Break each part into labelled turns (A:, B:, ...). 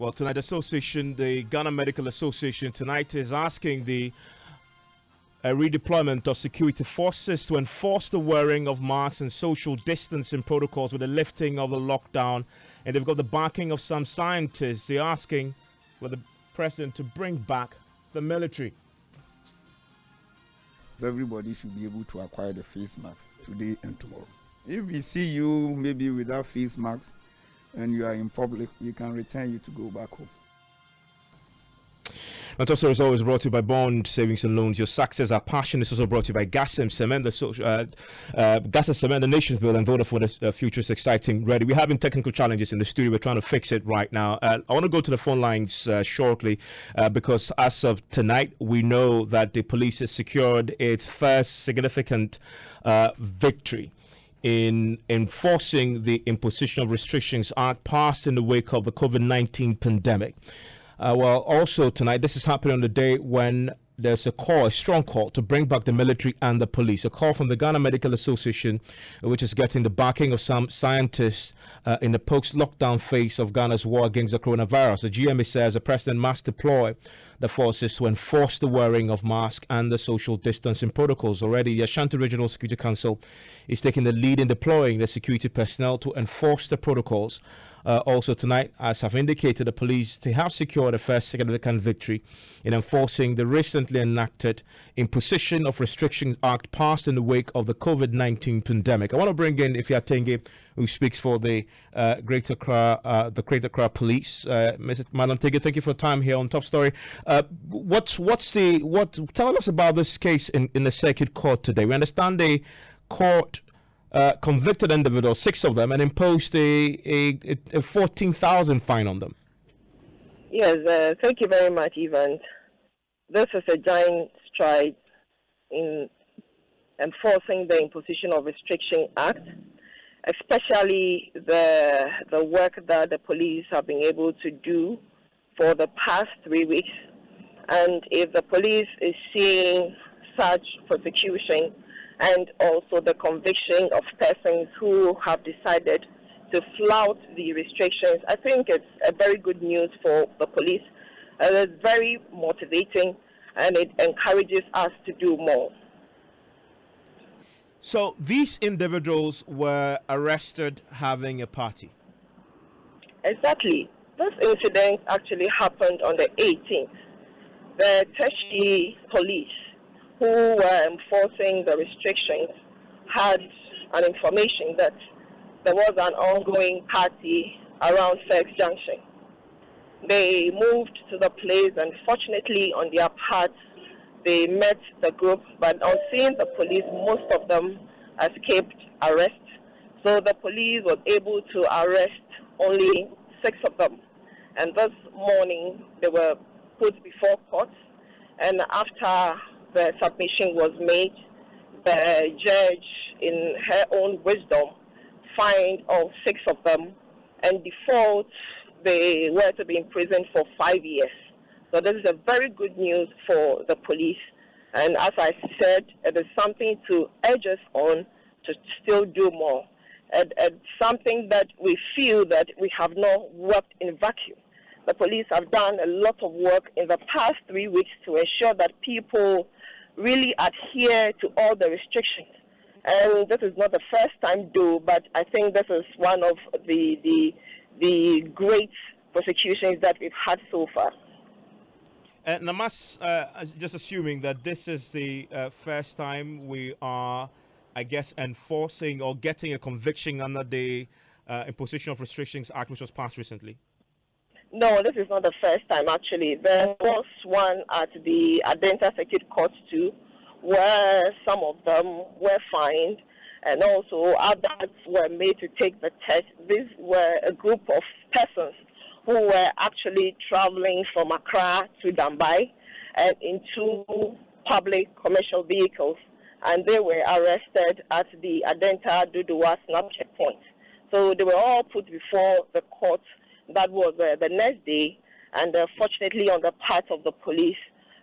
A: Well, tonight, the Ghana Medical Association, tonight is asking the redeployment of security forces to enforce the wearing of masks and social distancing protocols with the lifting of the lockdown. And they've got the backing of some scientists. They're asking for the president to bring back the military.
B: Everybody should be able to acquire the face mask today and tomorrow. If we see you maybe without face mask and you are in public, we can return you to go back home.
A: My top story is always brought to you by Bond Savings and Loans. Your success, our passion is also brought to you by Gas and Cement, Gas and Cement, the nation's build and voter for the future is exciting. Ready. We're having technical challenges in the studio. We're trying to fix it right now. I want to go to the phone lines shortly because as of tonight, we know that the police has secured its first significant victory in enforcing the Imposition of Restrictions Act passed in the wake of the COVID-19 pandemic. Well, also tonight, this is happening on the day when there's a strong call to bring back the military and the police. A call from the Ghana Medical Association, which is getting the backing of some scientists in the post-lockdown phase of Ghana's war against the coronavirus. The GMA says the president must deploy the forces to enforce the wearing of masks and the social distancing protocols. Already, the Ashanti Regional Security Council is taking the lead in deploying the security personnel to enforce the protocols. Also tonight, as I've indicated, the police, they have secured a first significant victory in enforcing the recently enacted Imposition of Restrictions Act passed in the wake of the COVID-19 pandemic. I want to bring in Ifya Tenge, who speaks for the Greater Accra Police. Madam Tenge, thank you for your time here on Top Story. Tell us about this case in the circuit court today. We understand the court convicted individuals, 6 of them, and imposed a 14,000 fine on them.
C: Yes, thank you very much, Ivan. This is a giant stride in enforcing the Imposition of Restriction Act, especially the work that the police have been able to do for the past 3 weeks. And if the police is seeing such prosecution and also the conviction of persons who have decided to flout the restrictions, I think it's a very good news for the police. It's very motivating and it encourages us to do more.
A: So these individuals were arrested having a party?
C: Exactly. This incident actually happened on the 18th. The Teshi police who were enforcing the restrictions had an information that there was an ongoing party around First Junction. They moved to the place and fortunately on their part, they met the group, but on seeing the police, most of them escaped arrest. So the police was able to arrest only 6 of them. And this morning, they were put before court, and after the submission was made, the judge, in her own wisdom, fined all 6 of them, and default, they were to be imprisoned for 5 years. So this is a very good news for the police, and as I said, it is something to urge us on to still do more. It's something that we feel that we have not worked in vacuum. The police have done a lot of work in the past 3 weeks to ensure that people really adhere to all the restrictions. And this is not the first time but I think this is one of the great prosecutions that we've had so far.
A: Namas, just assuming that this is the first time we are, I guess, enforcing or getting a conviction under the Imposition of Restrictions Act, which was passed recently.
C: No, this is not the first time, actually. There was one at the Adenta Circuit Court too, where some of them were fined and also others were made to take the test. These were a group of persons who were actually traveling from Accra to Dambai and in 2 public commercial vehicles, and they were arrested at the Adenta Duduwa snap checkpoint. So they were all put before the court. That was the next day, and fortunately on the part of the police,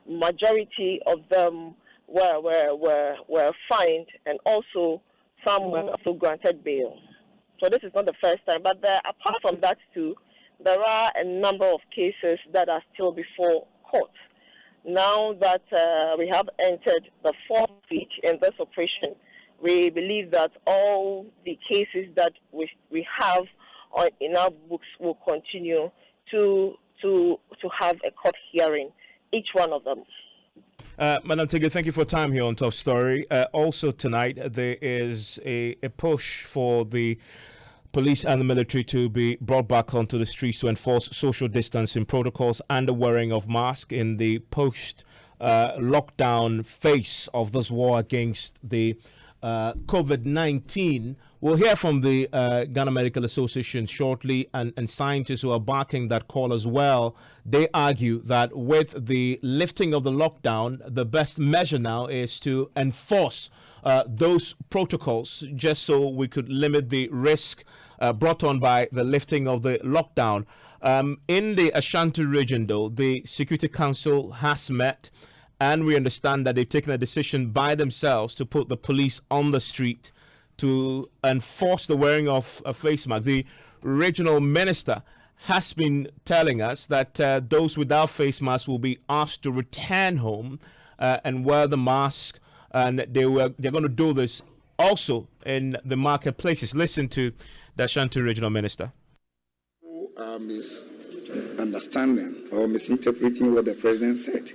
C: majority of them were fined, and also some were also granted bail. So this is not the first time, but apart from that too, there are a number of cases that are still before court. Now that we have entered the fourth week in this operation, we believe that all the cases that we have in our books will continue to have a court hearing, each one of them.
A: Madam Tigger, thank you for your time here on Top Story. Also tonight, there is a push for the police and the military to be brought back onto the streets to enforce social distancing protocols and the wearing of masks in the post-lockdown phase of this war against the COVID-19. We'll hear from the Ghana Medical Association shortly, and scientists who are backing that call as well. They argue that with the lifting of the lockdown, the best measure now is to enforce those protocols just so we could limit the risk brought on by the lifting of the lockdown. In the Ashanti region, though, the Security Council has met, and we understand that they've taken a decision by themselves to put the police on the street to enforce the wearing of a face mask. The regional minister has been telling us that those without face masks will be asked to return home and wear the mask, and they're going to do this also in the marketplaces. Listen to the Ashanti regional minister.
B: Who are misunderstanding or misinterpreting what the president said.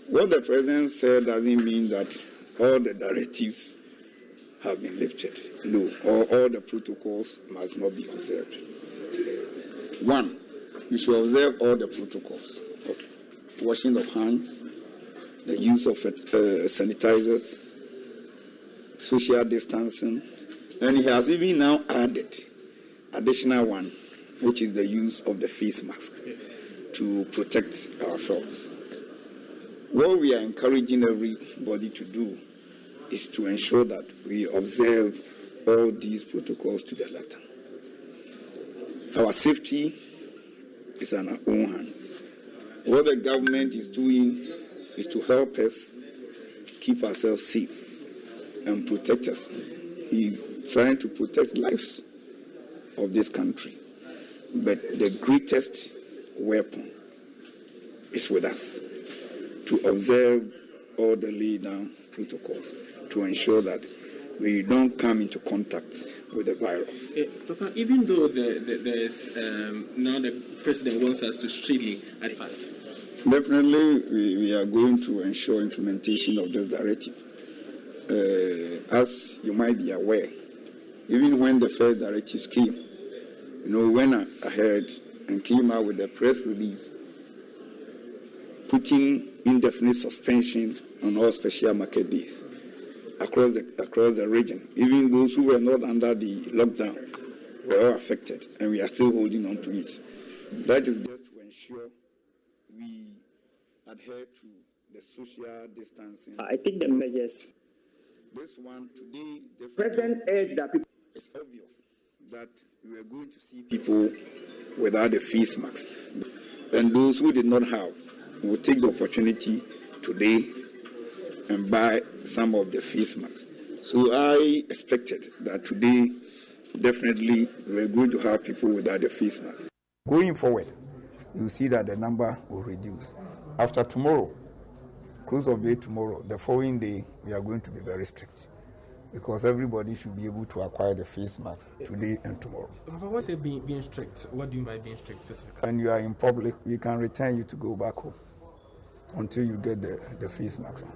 B: What the president said doesn't mean that all the directives have been lifted. No, all the protocols must not be observed. One, you should observe all the protocols. Okay. Washing of hands, the use of sanitizers, social distancing, and he has even now added additional one, which is the use of the face mask to protect ourselves. What we are encouraging everybody to do is to ensure that we observe all these protocols to the letter. Our safety is on our own hands. What the government is doing is to help us keep ourselves safe and protect us. He's trying to protect lives of this country. But the greatest weapon is with us, to observe all the laid down protocols, to ensure that we don't come into contact with the virus.
D: Papa, even though there's now the president wants us to strictly advance.
B: Definitely, we are going to ensure implementation of this directive. As you might be aware, even when the first directives came, we went ahead and came out with a press release putting indefinite suspension on all special market days across the region. Even those who were not under the lockdown were all affected, and we are still holding on to it. That is just to ensure we adhere to the social distancing.
E: I think the measures.
B: This one today, the
E: President urged that people.
B: It's obvious that we are going to see people without a face mask, and those who did not have will take the opportunity today and buy some of the face masks. So I expected that today, definitely, we're going to have people without a face mask. Going forward, you'll see that the number will reduce. After tomorrow, close of day tomorrow, the following day, we are going to be very strict, because everybody should be able to acquire the face mask today and tomorrow.
D: What's it being strict? What do you mean by being strict?
B: When you are in public, we can return you to go back home until you get the face mask on.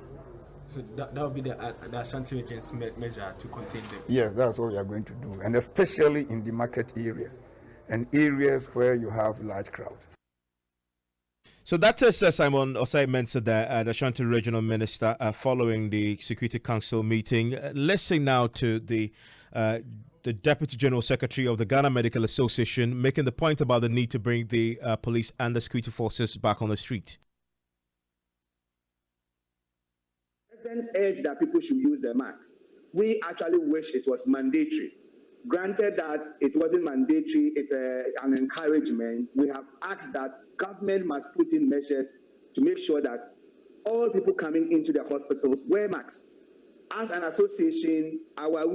D: So that would be the Ashanti region's measure to contain them?
B: Yes, that's what we are going to do, and especially in the market area and areas where you have large crowds.
A: So that's Simon Osei Mensah, the Ashanti Regional Minister, following the Security Council meeting. Listen now to the Deputy General Secretary of the Ghana Medical Association making the point about the need to bring the police and the security forces back on the street.
E: President urged that people should use the mask. We actually wish it was mandatory. Granted that it wasn't mandatory, it's an encouragement. We have asked that government must put in measures to make sure that all people coming into the hospitals wear masks. As an association, our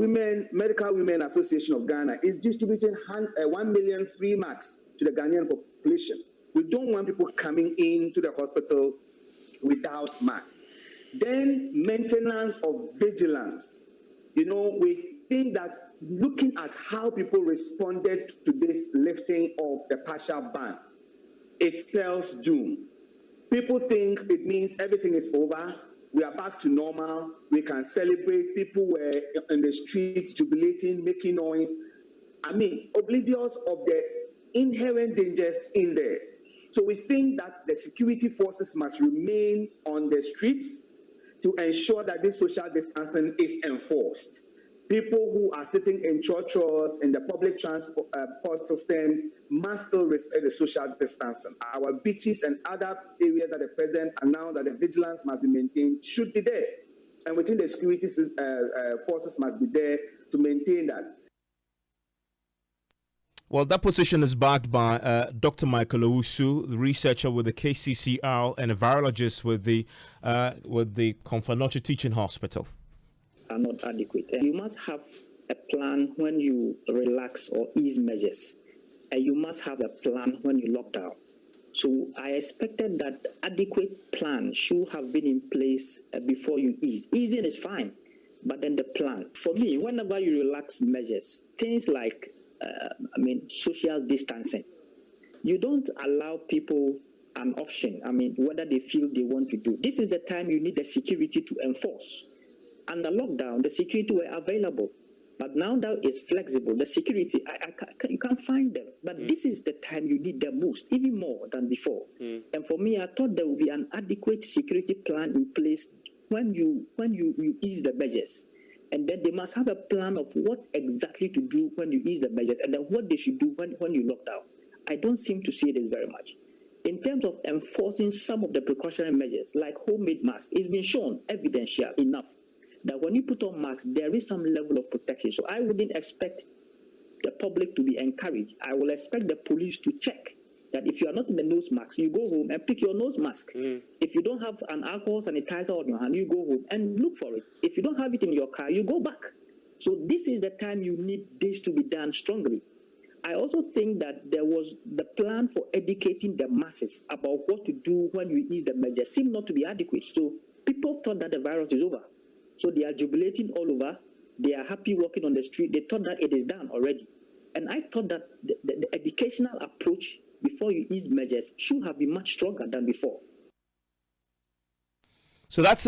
E: Medical Women Association of Ghana is distributing 1 million free masks to the Ghanaian population. We don't want people coming into the hospital without masks. Then maintenance of vigilance. You know, we think that looking at how people responded to this lifting of the partial ban, it spells doom. People think it means everything is over. We are back to normal. We can celebrate. People were in the streets jubilating, making noise. I mean, oblivious of the inherent dangers in there. So we think that the security forces must remain on the streets to ensure that this social distancing is enforced. People who are sitting in churches, in the public transport system, must still respect the social distancing. Our beaches and other areas that the president announced that the vigilance must be maintained should be there. And we think the security forces must be there to maintain that.
A: Well, that position is backed by Dr. Michael Owusu, the researcher with the KCCR and a virologist with the Confanoche Teaching Hospital.
F: Are not adequate. You must have a plan when you relax or ease measures, and you must have a plan when you lock down. So I expected that adequate plan should have been in place before you ease. Easing is fine, but then the plan. For me, whenever you relax measures, things like social distancing, you don't allow people an option. Whether they feel they want to do. This is the time you need the security to enforce. Under lockdown, the security were available. But now that it's flexible, the security, you can't find them. But this is the time you need them most, even more than before. And for me, I thought there would be an adequate security plan in place when you ease the measures. And then they must have a plan of what exactly to do when you ease the measures, and then what they should do when you lock down. I don't seem to see this very much. In terms of enforcing some of the precautionary measures, like homemade masks, it's been shown evidential enough that when you put on masks, there is some level of protection. So I wouldn't expect the public to be encouraged. I will expect the police to check that if you are not in the nose mask, you go home and pick your nose mask. If you don't have an alcohol sanitizer on your hand, you go home and look for it. If you don't have it in your car, you go back. So this is the time you need this to be done strongly. I also think that there was the plan for educating the masses about what to do when you ease the measures seemed not to be adequate. So people thought that the virus is over. So they are jubilating all over. They are happy walking on the street. They thought that it is done already. And I thought that the educational approach before you ease measures should have been much stronger than before.
A: So that's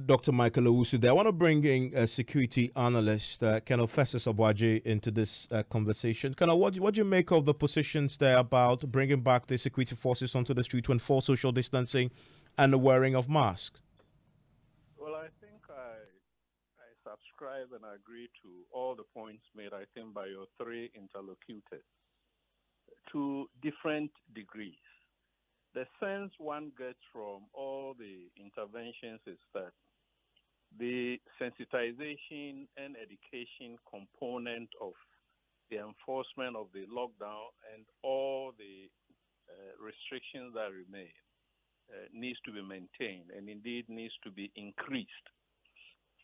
A: Dr. Michael Owusu there. I want to bring in security analyst Colonel Festus Obwaje into this conversation. Colonel, what do you make of the positions there about bringing back the security forces onto the street to enforce social distancing and the wearing of masks?
G: Well, I think I subscribe and agree to all the points made, I think, by your three interlocutors to different degrees. The sense one gets from all the interventions is that the sensitization and education component of the enforcement of the lockdown and all the restrictions that remain needs to be maintained and indeed needs to be increased.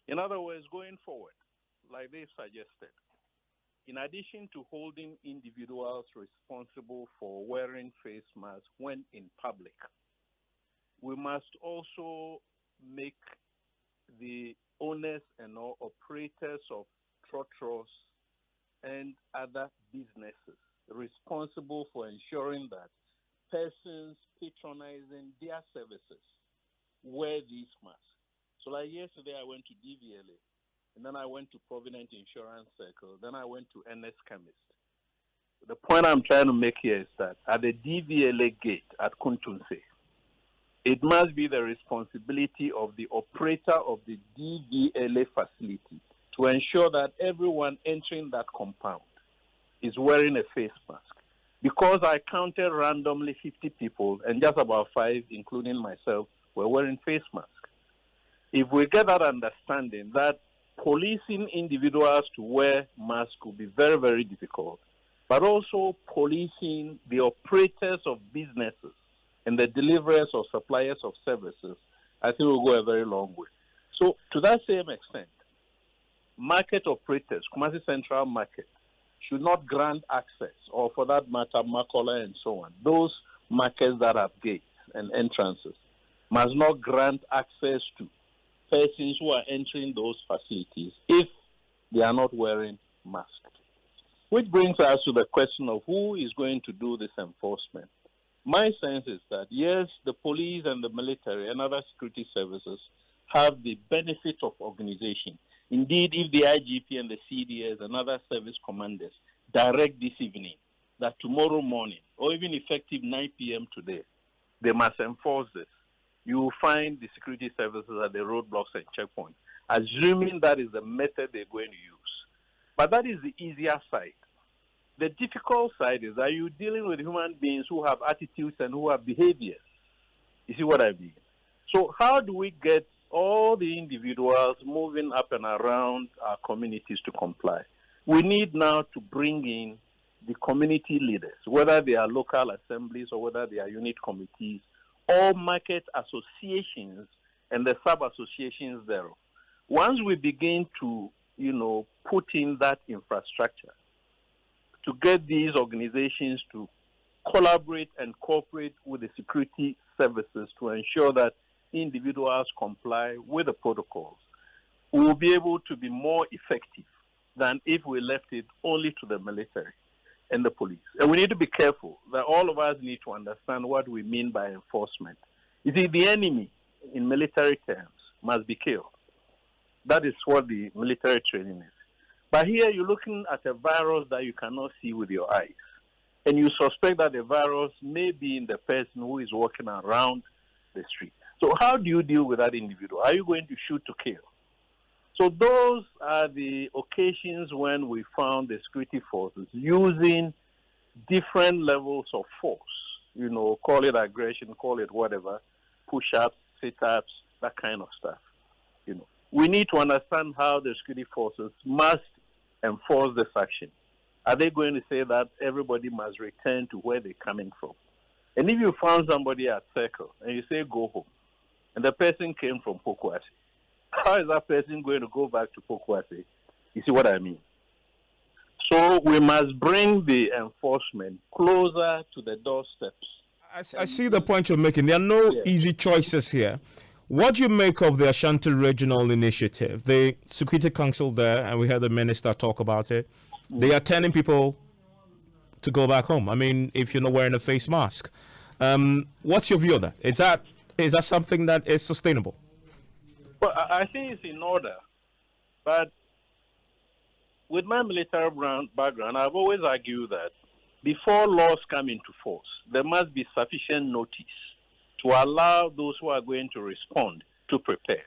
G: In other words, going forward, like they've suggested, in addition to holding individuals responsible for wearing face masks when in public, we must also make the owners and operators of trotros and other businesses responsible for ensuring that persons patronizing their services wear these masks. So like yesterday, I went to DVLA, and then I went to Provident Insurance Circle, then I went to NS Chemist. The point I'm trying to make here is that at the DVLA gate at Kuntunse, it must be the responsibility of the operator of the DVLA facility to ensure that everyone entering that compound is wearing a face mask. Because I counted randomly 50 people, and just about 5, including myself, were wearing face masks. If we get that understanding that policing individuals to wear masks could be very, very difficult, but also policing the operators of businesses and the deliverers or suppliers of services, I think will go a very long way. So to that same extent, market operators, Kumasi Central Market, should not grant access, or for that matter, Makola and so on. Those markets that have gates and entrances must not grant access to persons who are entering those facilities if they are not wearing masks. Which brings us to the question of who is going to do this enforcement. My sense is that, yes, the police and the military and other security services have the benefit of organization. Indeed, if the IGP and the CDS and other service commanders direct this evening that tomorrow morning, or even effective 9 p.m. today, they must enforce this, you will find the security services at the roadblocks and checkpoints, assuming that is the method they're going to use. But that is the easier side. The difficult side is that you're dealing with human beings who have attitudes and who have behaviors. You see what I mean? So how do we get all the individuals moving up and around our communities to comply? We need now to bring in the community leaders, whether they are local assemblies or whether they are unit committees, or market associations and the sub-associations thereof. Once we begin to, put in that infrastructure, to get these organizations to collaborate and cooperate with the security services to ensure that individuals comply with the protocols, we will be able to be more effective than if we left it only to the military and the police. And we need to be careful that all of us need to understand what we mean by enforcement. You see, the enemy, in military terms, must be killed. That is what the military training is. But here you're looking at a virus that you cannot see with your eyes. And you suspect that the virus may be in the person who is walking around the street. So how do you deal with that individual? Are you going to shoot to kill? So those are the occasions when we found the security forces using different levels of force. Call it aggression, call it whatever, push-ups, sit-ups, that kind of stuff. We need to understand how the security forces must enforce this action. Are they going to say that everybody must return to where they're coming from? And if you found somebody at Circle and you say go home, and the person came from Pokwase, how is that person going to go back to Pokwase? You see what I mean? So we must bring the enforcement closer to the doorsteps.
A: I see the point you're making. There are no easy choices here. What do you make of the Ashanti Regional Initiative? The Security Council there, and we heard the minister talk about it, they are telling people to go back home. I mean, if you're not wearing a face mask. What's your view on that? Is that something that is sustainable?
G: Well, I think it's in order. But with my military background, I've always argued that before laws come into force, there must be sufficient notice to allow those who are going to respond to prepare.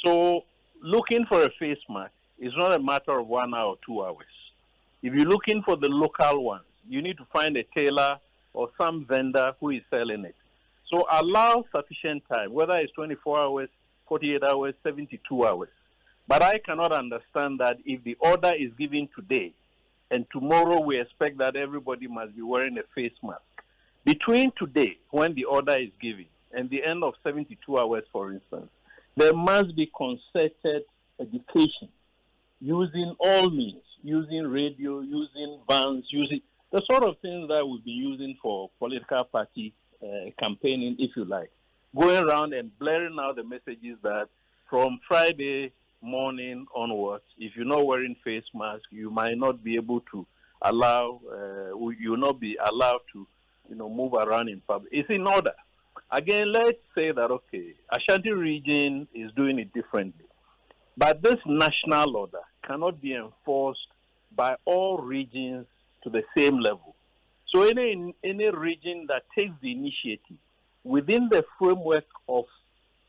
G: So looking for a face mask is not a matter of 1 hour or 2 hours. If you're looking for the local ones, you need to find a tailor or some vendor who is selling it. So allow sufficient time, whether it's 24 hours, 48 hours, 72 hours. But I cannot understand that if the order is given today and tomorrow we expect that everybody must be wearing a face mask, between today, when the order is given, and the end of 72 hours, for instance, there must be concerted education using all means, using radio, using vans, using the sort of things that we'll be using for political party campaigning, if you like. Going around and blaring out the messages that from Friday morning onwards, if you're not wearing face mask, you might not be able to you'll not be allowed to move around in public. It's in order. Again, let's say that, okay, Ashanti region is doing it differently. But this national order cannot be enforced by all regions to the same level. So any region that takes the initiative within the framework of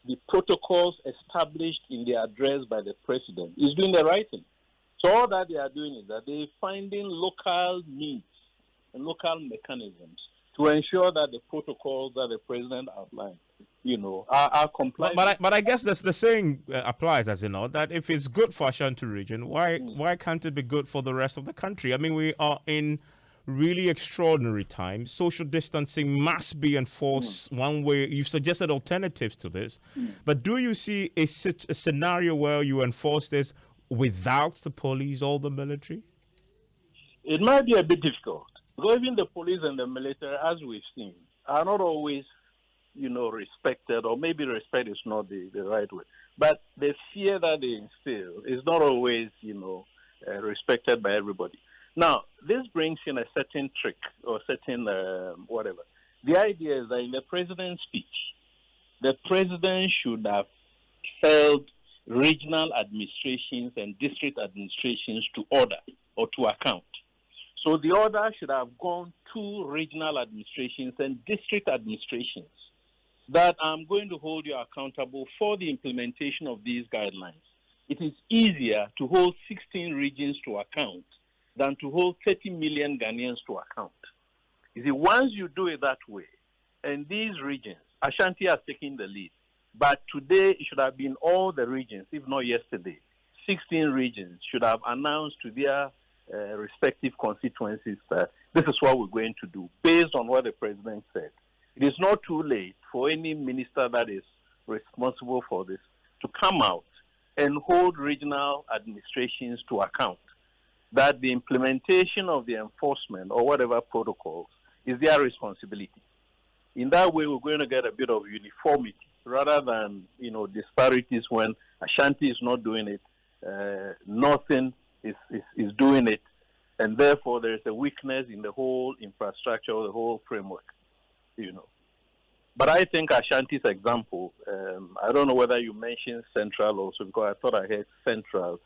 G: the protocols established in the address by the president is doing the right thing. So all that they are doing is that they're finding local needs and local mechanisms to ensure that the protocols that the president outlined, are compliant.
A: But I guess the saying applies, as that if it's good for Ashanti region, why can't it be good for the rest of the country? I mean, we are in really extraordinary times. Social distancing must be enforced one way. You've suggested alternatives to this, but do you see a scenario where you enforce this without the police or the military?
G: it might be a bit difficult. Because even the police and the military, as we've seen, are not always, respected, or maybe respect is not the right way. But the fear that they instill is not always, respected by everybody. Now, this brings in a certain trick or certain whatever. The idea is that in the president's speech, the president should have held regional administrations and district administrations to order or to account. So the order should have gone to regional administrations and district administrations that I'm going to hold you accountable for the implementation of these guidelines. It is easier to hold 16 regions to account than to hold 30 million Ghanaians to account. You see, once you do it that way, and these regions, Ashanti has taken the lead, but today it should have been all the regions, if not yesterday. 16 regions should have announced to their respective constituencies that this is what we're going to do, based on what the president said. It is not too late for any minister that is responsible for this to come out and hold regional administrations to account that the implementation of the enforcement or whatever protocols is their responsibility. In that way, we're going to get a bit of uniformity rather than, disparities when Ashanti is not doing it, Northern is doing it, and therefore there is a weakness in the whole infrastructure or the whole framework, But I think Ashanti's example, I don't know whether you mentioned Central also, because I thought I heard Central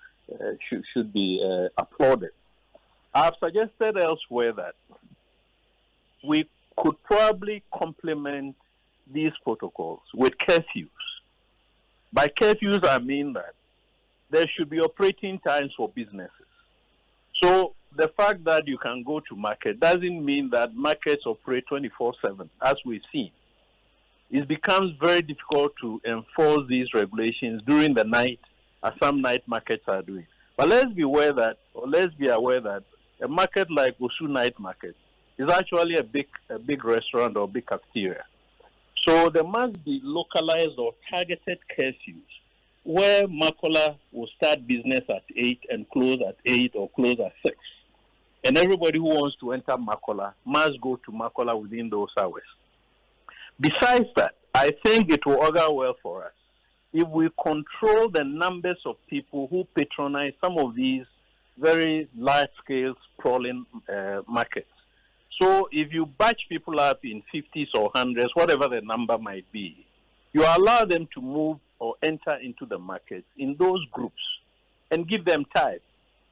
G: should be applauded. I've suggested elsewhere that we could probably complement these protocols with curfews. By curfews, I mean that there should be operating times for businesses. So the fact that you can go to market doesn't mean that markets operate 24/7, as we've seen. It becomes very difficult to enforce these regulations during the night, as some night markets are doing. But let's be aware that a market like Osu Night Market is actually a big restaurant or big cafeteria. So there must be localized or targeted curfews where Makola will start business at 8 and close at 8 or close at 6. And everybody who wants to enter Makola must go to Makola within those hours. Besides that, I think it will augur well for us if we control the numbers of people who patronize some of these very large-scale sprawling markets. So if you batch people up in 50s or 100s, whatever the number might be, you allow them to move or enter into the market in those groups and give them time.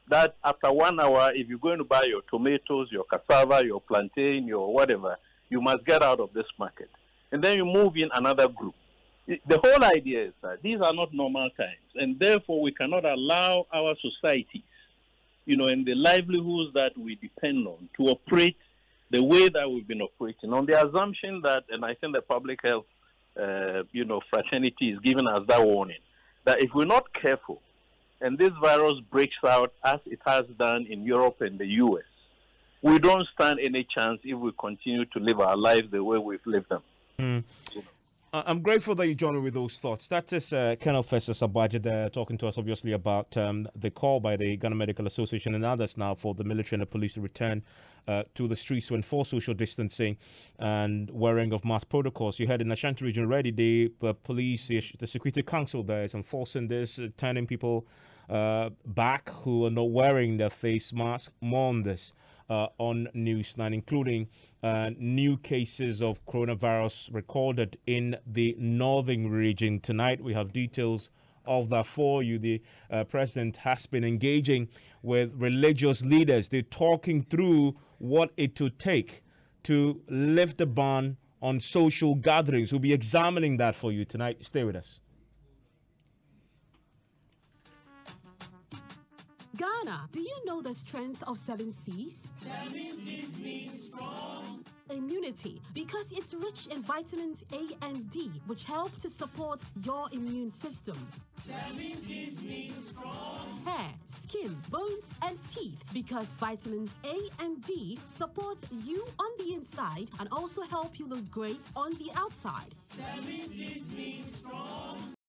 G: That after 1 hour, if you're going to buy your tomatoes, your cassava, your plantain, your whatever, you must get out of this market. And then you move in another group. The whole idea is that these are not normal times, and therefore we cannot allow our societies, and the livelihoods that we depend on to operate the way that we've been operating, on the assumption that, and I think the public health, fraternity is giving us that warning, that if we're not careful, and this virus breaks out as it has done in Europe and the U.S., we don't stand any chance if we continue to live our lives the way we've lived them.
A: I'm grateful that you joined me with those thoughts. That is Colonel Festus Abaje talking to us, obviously, about the call by the Ghana Medical Association and others now for the military and the police to return to the streets to enforce social distancing and wearing of mask protocols. You heard in the Ashanti region already, the police, the Security Council there is enforcing this, turning people back who are not wearing their face mask. More on this on News 9, including new cases of coronavirus recorded in the northern region. Tonight we have details of that for you. The president has been engaging with religious leaders. They're talking through what it would take to lift the ban on social gatherings. We'll be examining that for you tonight. Stay with us.
H: Ghana, do you know the strength of 7 C's? 7 C's means strong. Immunity, because it's rich in vitamins A and D, which helps to support your immune system. 7 C's means strong. Hair, skin, bones, and teeth, because vitamins A and D support you on the inside and also help you look great on the outside. 7 C's means strong.